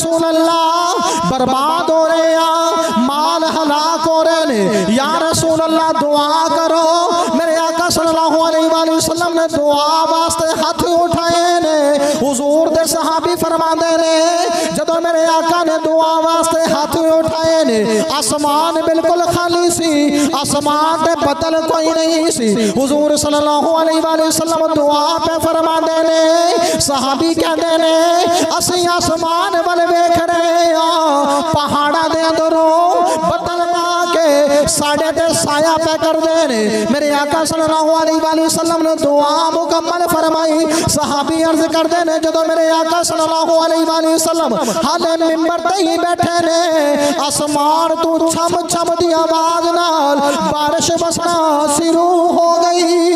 رسول اللہ برباد ہو رہے ہیں، مال ہلاک ہو رہے ہیں، یا رسول اللہ دعا کرو۔ میرے آقا صلی اللہ علیہ وآلہ وسلم نے دعا واسطے ہاتھ اٹھائے نے۔ حضور دے صحابی فرما دے رہے جدو میرے آقا نے دعا واسطے ہاتھ اٹھائے نے، آسمان بالکل خالی سی، آسمان تے بدل کوئی نہیں سی۔ حضور صلی اللہ علیہ وآلہ وسلم دعا پہ فرما دے نے، صحابی کہہ دے نے اسی آسمان والے ویکھ رہے ہیں، پہاڑا دے اندروں بدل پا کے ساڑھے تے سایہ پہ کر دے نے۔ میرے آقا صلی اللہ علیہ وآلہ وسلم نے دعا مکمل فرمائی۔ صحابی عرض کر دے نے جدو میرے آقا صلی اللہ علیہ وآلہ وسلم حالے ممبر تے ہی بیٹھے نے، آسمان تو چھم چھم دی آواز نال بارش بسنا شروع ہو گئی۔